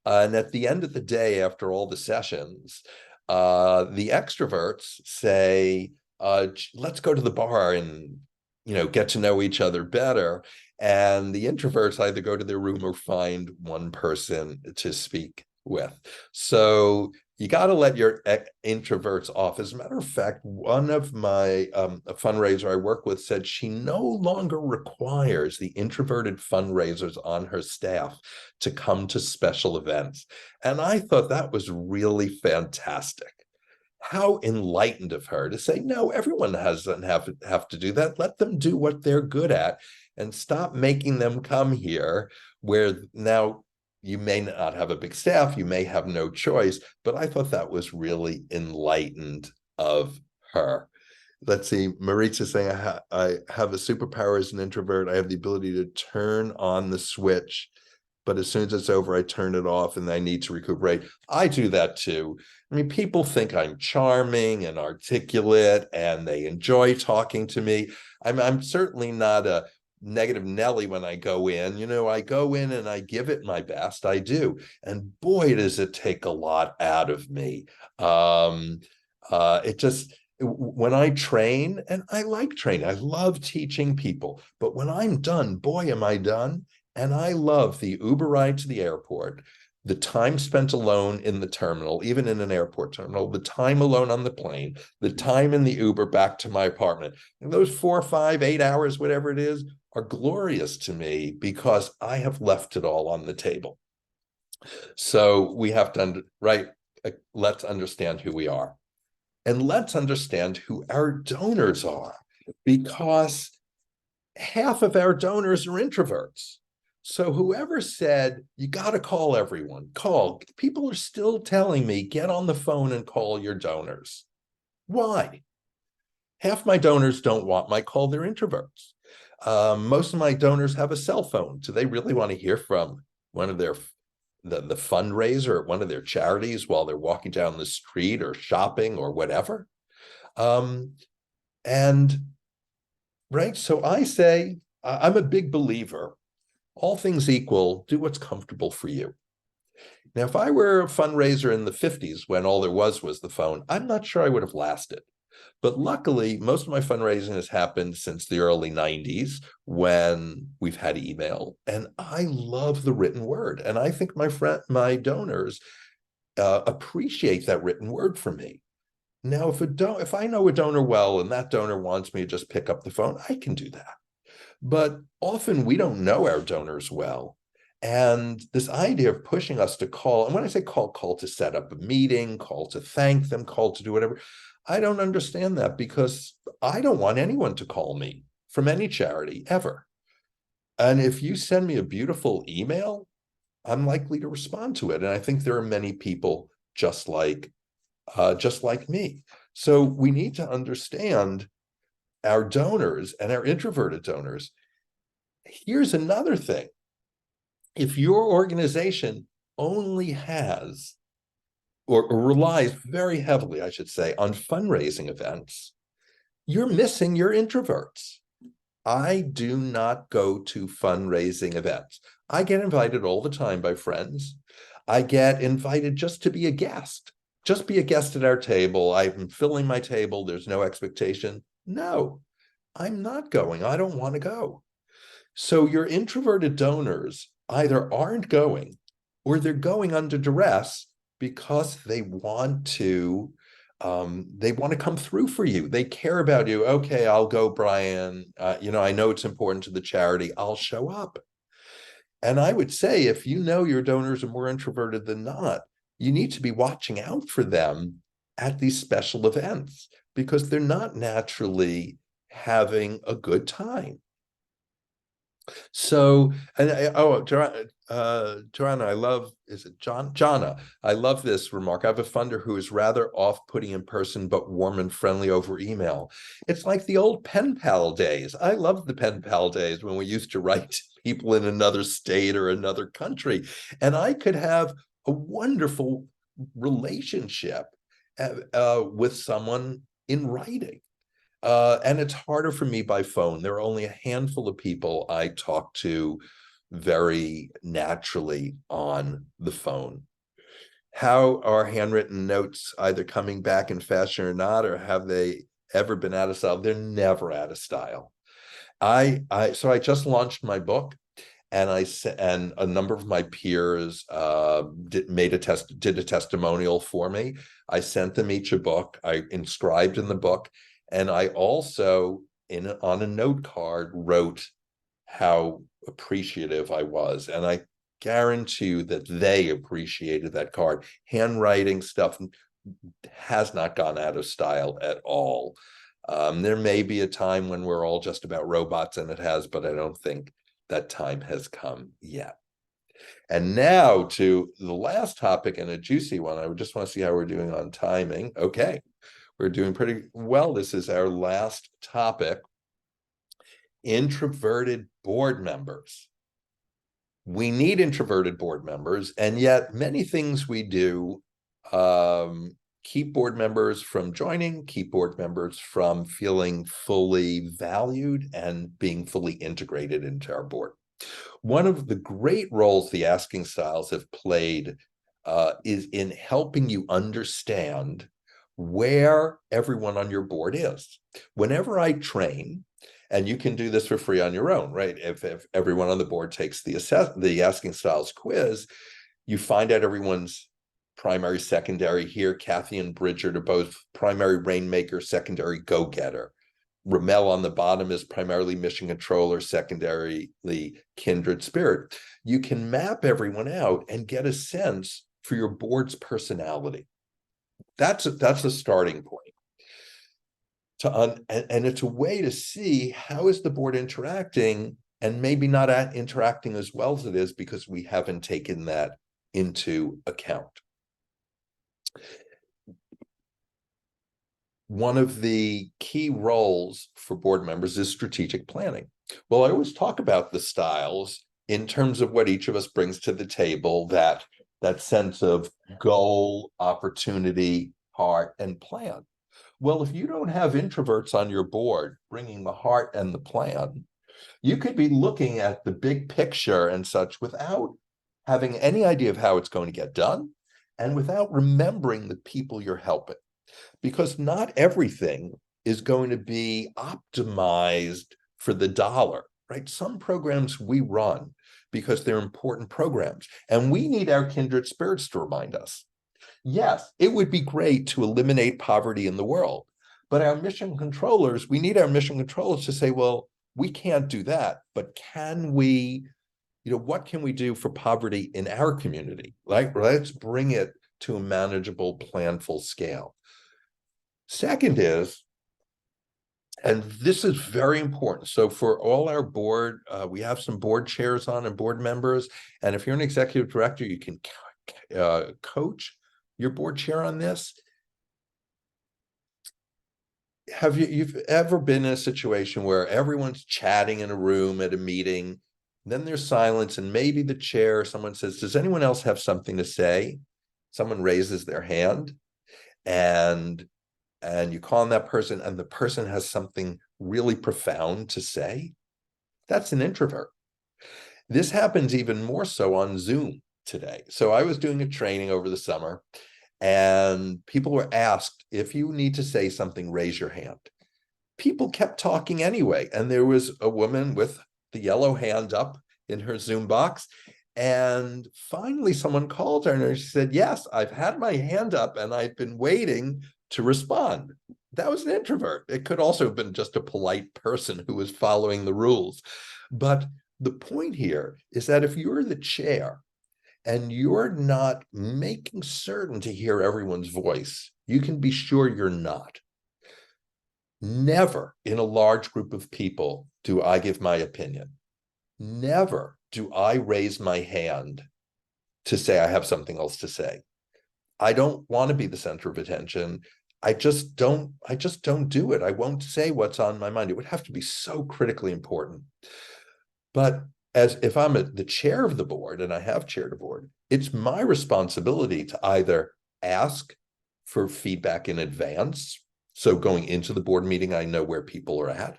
And at the end of the day, after all the sessions, the extroverts say, let's go to the bar and get to know each other better. And the introverts either go to their room or find one person to speak with. So you got to let your introverts off. As a matter of fact, one of my a fundraiser I work with said she no longer requires the introverted fundraisers on her staff to come to special events. And I thought that was really fantastic. How enlightened of her to say, no, everyone doesn't have to do that. Let them do what they're good at, and stop making them come here where now you may not have a big staff, you may have no choice. But I thought that was really enlightened of her. Let's see, Maritza saying, I have a superpower as an introvert. I have the ability to turn on the switch, but as soon as it's over, I turn it off and I need to recuperate. I do that too. I mean, people think I'm charming and articulate and they enjoy talking to me. I'm certainly not a negative Nelly when I go in. You know, I go in and I give it my best. I do. And boy, does it take a lot out of me. It just, when I train, and I like training, I love teaching people, but when I'm done, boy, am I done. And I love the Uber ride to the airport, the time spent alone in the terminal, even in an airport terminal, the time alone on the plane, the time in the Uber back to my apartment. And those 4, 5, 8 hours, whatever it is, are glorious to me because I have left it all on the table. So we have to, let's understand who we are. And let's understand who our donors are, because half of our donors are introverts. So whoever said, you got to call everyone, call, people are still telling me, get on the phone and call your donors. Why? Half my donors don't want my call, they're introverts. Most of my donors have a cell phone. Do they really want to hear from one of their the fundraiser at one of their charities while they're walking down the street or shopping or whatever? And right, so I say, I'm a big believer, all things equal, do what's comfortable for you. Now, if I were a fundraiser in the 50s when all there was the phone, I'm not sure I would have lasted. But luckily, most of my fundraising has happened since the early 90s when we've had email. And I love the written word. And I think my donors appreciate that written word from me. Now, if I know a donor well and that donor wants me to just pick up the phone, I can do that. But often we don't know our donors well. And this idea of pushing us to call, and when I say call to set up a meeting, call to thank them, call to do whatever, I don't understand that, because I don't want anyone to call me from any charity ever. And if you send me a beautiful email, I'm likely to respond to it. And I think there are many people just like me. So we need to understand our donors and our introverted donors. Here's another thing. If your organization only has or relies very heavily, I should say, on fundraising events, you're missing your introverts. I do not go to fundraising events. I get invited all the time by friends. I get invited just to be a guest. Just be a guest at our table. I'm filling my table. There's no expectation. No, I'm not going. I don't want to go. So your introverted donors either aren't going or they're going under duress because they want to come through for you. They care about you. Okay, I'll go, Brian. I know it's important to the charity. I'll show up. And I would say, if you know your donors are more introverted than not, you need to be watching out for them at these special events because they're not naturally having a good time. So, Joanna, I love, is it Jonna? I love this remark. I have a funder who is rather off-putting in person, but warm and friendly over email. It's like the old pen pal days. I love the pen pal days when we used to write to people in another state or another country. And I could have a wonderful relationship with someone in writing. And it's harder for me by phone. There are only a handful of people I talk to very naturally on the phone. How are handwritten notes either coming back in fashion or not, or have they ever been out of style? They're never out of style. So I just launched my book, and and a number of my peers did a testimonial for me. I sent them each a book. I inscribed in the book. And I also, on a note card, wrote how appreciative I was. And I guarantee you that they appreciated that card. Handwriting stuff has not gone out of style at all. There may be a time when we're all just about robots, and it has, but I don't think that time has come yet. And now to the last topic, and a juicy one. I just want to see how we're doing on timing. Okay. We're doing pretty well. This is our last topic: introverted board members. We need introverted board members, and yet many things we do keep board members from joining, keep board members from feeling fully valued and being fully integrated into our board. One of the great roles the asking styles have played is in helping you understand where everyone on your board is. Whenever I train, and you can do this for free on your own, right? If everyone on the board takes the asking styles quiz, you find out everyone's primary, secondary. Here, Kathy and Bridget are both primary rainmaker, secondary go-getter. Ramel on the bottom is primarily mission controller, secondarily kindred spirit. You can map everyone out and get a sense for your board's personality. That's a starting point. And it's a way to see how is the board interacting, and maybe not interacting as well as it is because we haven't taken that into account. One of the key roles for board members is strategic planning. Well, I always talk about the styles in terms of what each of us brings to the table, that sense of goal, opportunity, heart, and plan. Well, if you don't have introverts on your board bringing the heart and the plan, you could be looking at the big picture and such without having any idea of how it's going to get done and without remembering the people you're helping. Because not everything is going to be optimized for the dollar, right? Some programs we run because they're important programs, and we need our kindred spirits to remind us. Yes, it would be great to eliminate poverty in the world, but our mission controllers, we need our mission controllers to say, well, we can't do that, but can we, what can we do for poverty in our community? Like, let's bring it to a manageable, planful scale. Second is, and this is very important. So for all our board, we have some board chairs on and board members. And if you're an executive director, you can coach your board chair on this. Have you've ever been in a situation where everyone's chatting in a room at a meeting, then there's silence, and maybe the chair, someone says, does anyone else have something to say? Someone raises their hand, and you call on that person, and the person has something really profound to say. That's an introvert. This happens even more so on Zoom today. So I was doing a training over the summer, and people were asked, if you need to say something, raise your hand. People kept talking anyway. And there was a woman with the yellow hand up in her Zoom box. And finally, someone called her and she said, yes, I've had my hand up and I've been waiting to respond. That was an introvert. It could also have been just a polite person who was following the rules. But the point here is that if you're the chair and you're not making certain to hear everyone's voice, you can be sure you're not. Never in a large group of people do I give my opinion. Never do I raise my hand to say I have something else to say. I don't want to be the center of attention. I just don't do it. I won't say what's on my mind. It would have to be so critically important. But as if I'm the chair of the board, and I have chaired a board, it's my responsibility to either ask for feedback in advance. So going into the board meeting, I know where people are at,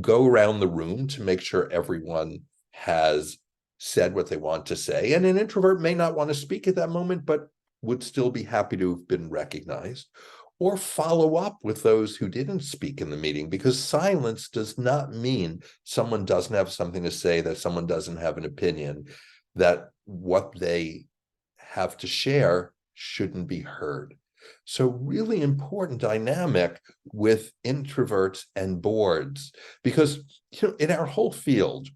go around the room to make sure everyone has said what they want to say. And an introvert may not want to speak at that moment, but would still be happy to have been recognized, or follow up with those who didn't speak in the meeting, because silence does not mean someone doesn't have something to say, that someone doesn't have an opinion, that what they have to share shouldn't be heard. So really important dynamic with introverts and boards, because in our whole field,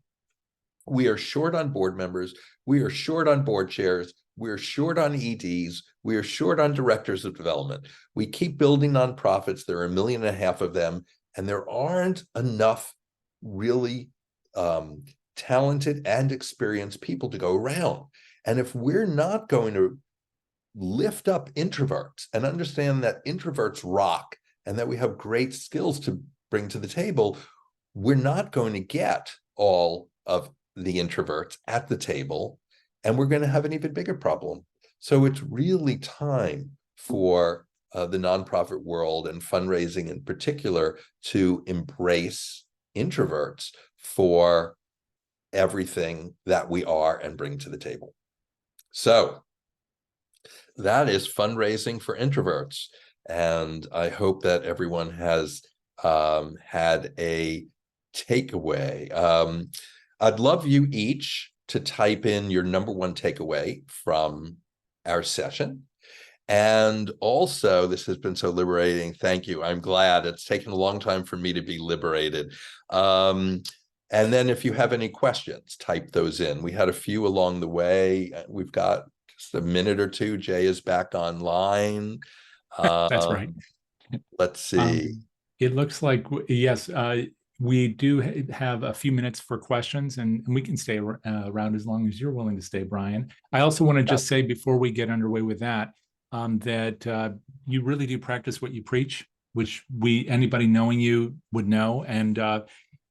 we are short on board members, we are short on board chairs, we're short on EDs, we are short on directors of development. We keep building nonprofits. There are 1.5 million of them, and there aren't enough really talented and experienced people to go around. And if we're not going to lift up introverts and understand that introverts rock and that we have great skills to bring to the table, we're not going to get all of the introverts at the table, and we're going to have an even bigger problem. So it's really time for the nonprofit world and fundraising in particular to embrace introverts for everything that we are and bring to the table. So that is fundraising for introverts. And I hope that everyone has had a takeaway. I'd love you each to type in your number one takeaway from our session. And also, this has been so liberating. Thank you. I'm glad. It's taken a long time for me to be liberated. And then if you have any questions, type those in. We had a few along the way. We've got just a minute or two. Jay is back online. That's right. Let's see. It looks like, yes, we do have a few minutes for questions, and we can stay around as long as you're willing to stay, Brian. I also want to just say before we get underway with that, that you really do practice what you preach, which anybody knowing you would know. And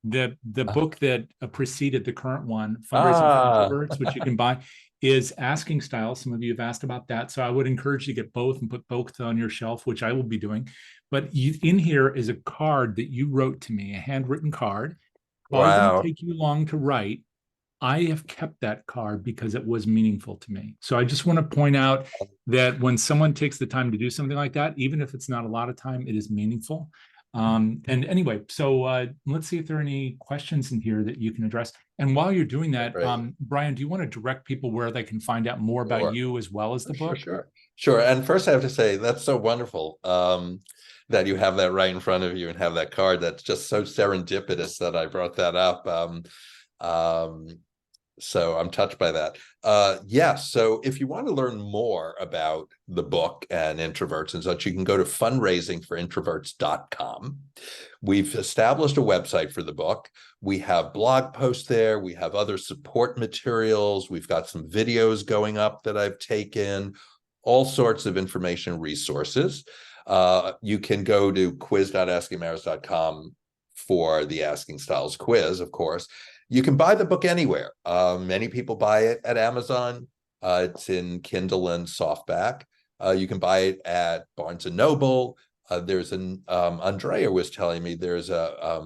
the book that preceded the current one, Fundraising for Introverts, which you can buy, is Asking Style. Some of you have asked about that. So I would encourage you to get both and put both on your shelf, which I will be doing. But in here is a card that you wrote to me, a handwritten card. Probably didn't take you long to write. I have kept that card because it was meaningful to me. So I just want to point out that when someone takes the time to do something like that, even if it's not a lot of time, it is meaningful. And anyway, so let's see if there are any questions in here that you can address. And while you're doing that, Brian, do you want to direct people where they can find out more about you as well as the book? Sure. And first I have to say, that's so wonderful that you have that right in front of you and have that card. That's just so serendipitous that I brought that up. So I'm touched by that. Yes. So if you want to learn more about the book and introverts and such, you can go to fundraisingforintroverts.com. We've established a website for the book. We have blog posts there. We have other support materials. We've got some videos going up that I've taken, all sorts of information resources. You can go to quiz.askingmaris.com for the Asking Styles quiz, of course. You can buy the book anywhere. Many people buy it at Amazon. It's in Kindle and softback. You can buy it at Barnes & Noble. There's an, Andrea was telling me there's a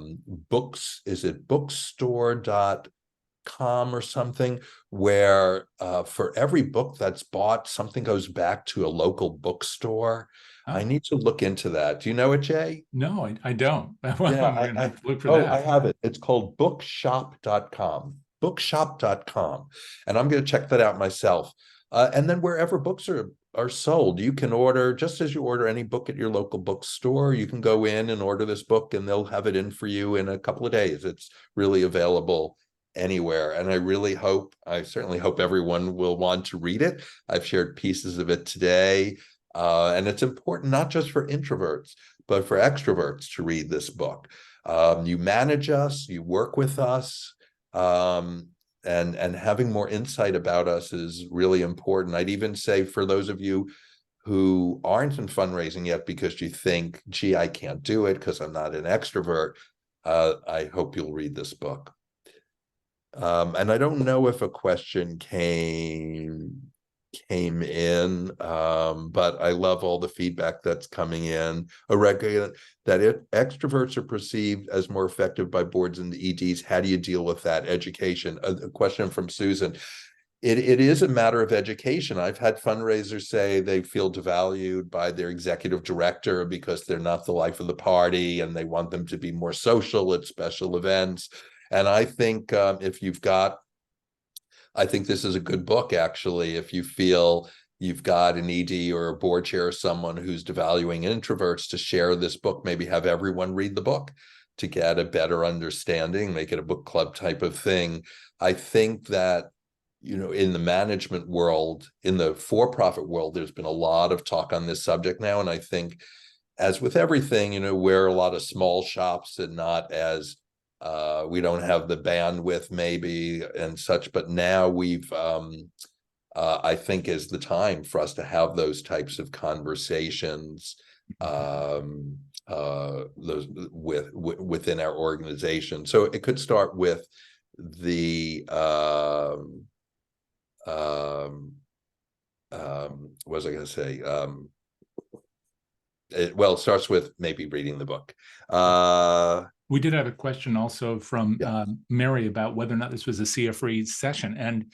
bookstore.com or something, where for every book that's bought, something goes back to a local bookstore. I need to look into that. Do you know it, Jay? No, I don't. Well, Yeah, I'm going to have to look for that. I have it. It's called bookshop.com. Bookshop.com. And I'm going to check that out myself. And then wherever books are sold, you can order, just as you order any book at your local bookstore, you can go in and order this book and they'll have it in for you in a couple of days. It's really available anywhere. And I certainly hope everyone will want to read it. I've shared pieces of it today. And it's important not just for introverts, but for extroverts to read this book. You manage us, you work with us, and having more insight about us is really important. I'd even say for those of you who aren't in fundraising yet because you think, gee, I can't do it because I'm not an extrovert, I hope you'll read this book. And I don't know if a question came in, but I love all the feedback that's coming in. A record that extroverts are perceived as more effective by boards and the EDs. How do you deal with that? Education. A question from Susan. It is a matter of education. I've had fundraisers say they feel devalued by their executive director because they're not the life of the party and they want them to be more social at special events. And I think I think this is a good book, actually, if you feel you've got an ED or a board chair or someone who's devaluing introverts, to share this book, maybe have everyone read the book to get a better understanding, make it a book club type of thing. I think that, in the management world, in the for-profit world, there's been a lot of talk on this subject now. And I think, as with everything, we're a lot of small shops and not as we don't have the bandwidth maybe and such, but now I think is the time for us to have those types of conversations those within our organization. So it could start with the what was I going to say? Well, it starts with maybe reading the book. We did have a question also from Yeah. Mary about whether or not this was a CF-free session. And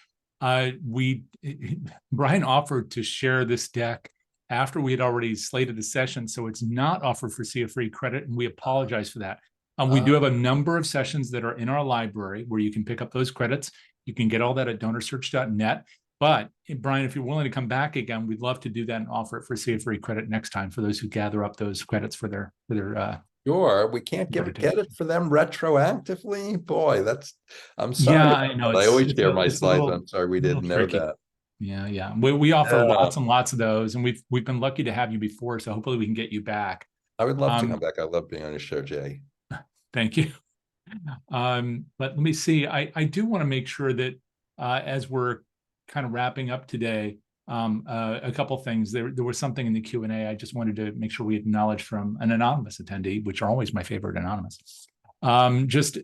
Brian offered to share this deck after we had already slated the session. So it's not offered for CF-free credit, and we apologize for that. We do have a number of sessions that are in our library where you can pick up those credits. You can get all that at DonorSearch.net. But Brian, if you're willing to come back again, we'd love to do that and offer it for CF-free credit next time for those who gather up those credits for their Sure, we can't get it for them retroactively. Boy, I'm sorry. Yeah, I know. I always share my It's slides. I'm sorry we didn't know tricky. that. Yeah. We offer lots and lots of those, and we've been lucky to have you before, so hopefully we can get you back. I would love to come back. I love being on your show, Jay. Thank you. But let me see. I do want to make sure that as we're kind of wrapping up today, a couple things. There was something in the Q&A I just wanted to make sure we acknowledge from an anonymous attendee, which are always my favorite anonymous. Just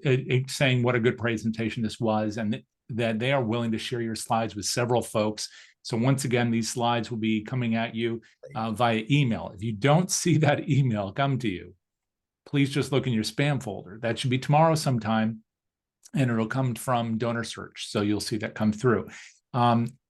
saying what a good presentation this was, and that they are willing to share your slides with several folks. So once again, these slides will be coming at you via email. If you don't see that email come to you, please just look in your spam folder. That should be tomorrow sometime, and it'll come from DonorSearch. So you'll see that come through.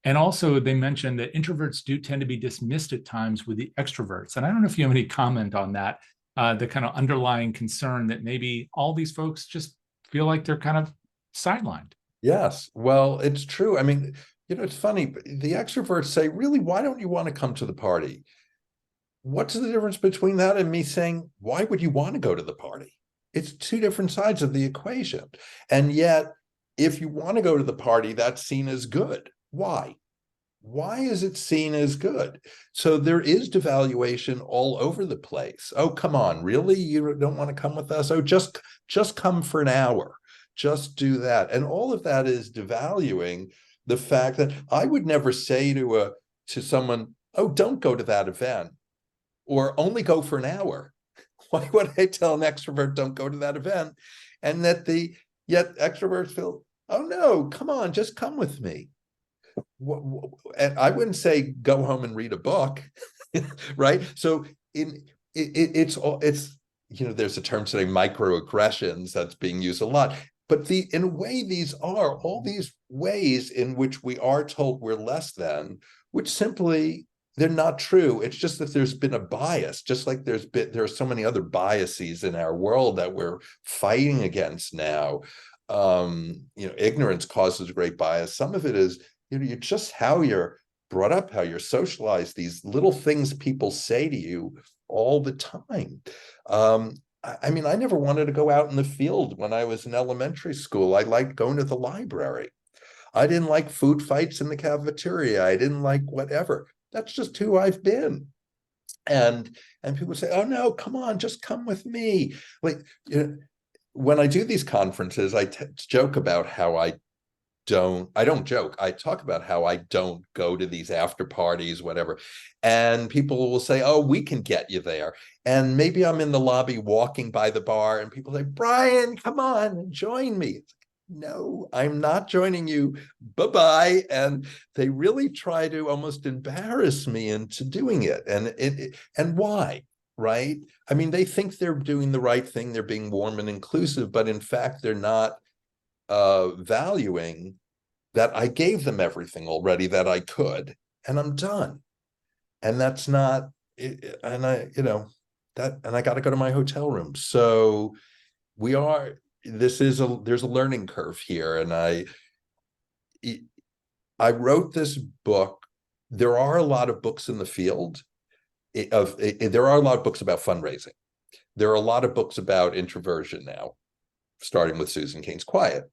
And also they mentioned that introverts do tend to be dismissed at times with the extroverts. And I don't know if you have any comment on that, the kind of underlying concern that maybe all these folks just feel like they're kind of sidelined. Yes, well, it's true. I mean, it's funny. The extroverts say, really, why don't you want to come to the party? What's the difference between that and me saying, why would you want to go to the party? It's two different sides of the equation. And yet, if you want to go to the party, that's seen as good. Why? Why is it seen as good? So there is devaluation all over the place. Oh, come on, really? You don't want to come with us? Oh, just come for an hour. Just do that. And all of that is devaluing the fact that I would never say to someone, oh, don't go to that event, or only go for an hour. Why would I tell an extrovert, don't go to that event? And yet extroverts feel, oh no, come on, just come with me. And I wouldn't say go home and read a book, right? So it's there's a term today, microaggressions, that's being used a lot. But in a way, these are all these ways in which we are told we're less than, which simply they're not true. It's just that there's been a bias, just like there are so many other biases in our world that we're fighting against now. Ignorance causes great bias. Some of it is, you're just how you're brought up, how you're socialized, these little things people say to you all the time. I mean, I never wanted to go out in the field when I was in elementary school. I liked going to the library. I didn't like food fights in the cafeteria. I didn't like whatever. That's just who I've been. And people say, oh no, come on, just come with me. Like, when I do these conferences, I joke about how I don't joke. I talk about how I don't go to these after parties, whatever. And people will say, oh, we can get you there. And maybe I'm in the lobby walking by the bar and people say, Brian, come on and join me. It's like, no, I'm not joining you. Bye-bye. And they really try to almost embarrass me into doing it. And why? Right? I mean, they think they're doing the right thing. They're being warm and inclusive, but in fact, they're not valuing that I gave them everything already that I could, and I'm done. And that's not, and I got to go to my hotel room. So there's a learning curve here. And I wrote this book. There are a lot of books in the field there are a lot of books about fundraising. There are a lot of books about introversion now, starting with Susan Cain's Quiet.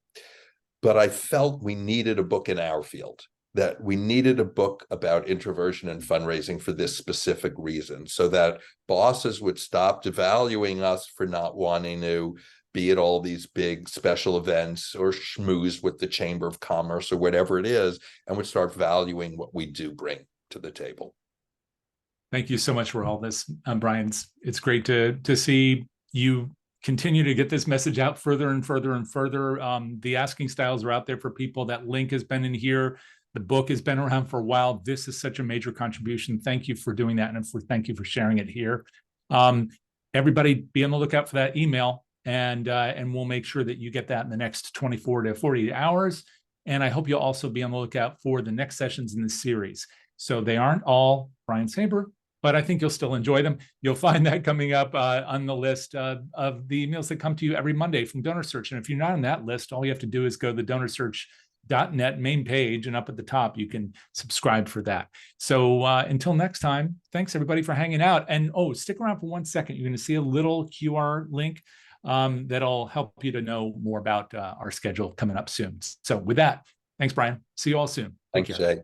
But I felt we needed a book in our field, that we needed a book about introversion and fundraising for this specific reason, so that bosses would stop devaluing us for not wanting to be at all these big special events or schmooze with the Chamber of Commerce or whatever it is, and would start valuing what we do bring to the table. Thank you so much for all this, Brian. It's great to see you continue to get this message out further and further and further. The asking styles are out there for people. That link has been in here. The book has been around for a while. This is such a major contribution. Thank you for doing that. And thank you for sharing it here. Everybody be on the lookout for that email, and we'll make sure that you get that in the next 24 to 48 hours. And I hope you'll also be on the lookout for the next sessions in the series. So they aren't all Brian Saber, but I think you'll still enjoy them. You'll find that coming up on the list of the emails that come to you every Monday from DonorSearch. And if you're not on that list, all you have to do is go to the DonorSearch.net main page, and up at the top, you can subscribe for that. So until next time, thanks everybody for hanging out. And stick around for 1 second. You're going to see a little QR link that'll help you to know more about our schedule coming up soon. So with that, thanks, Brian. See you all soon. Thanks, Jay.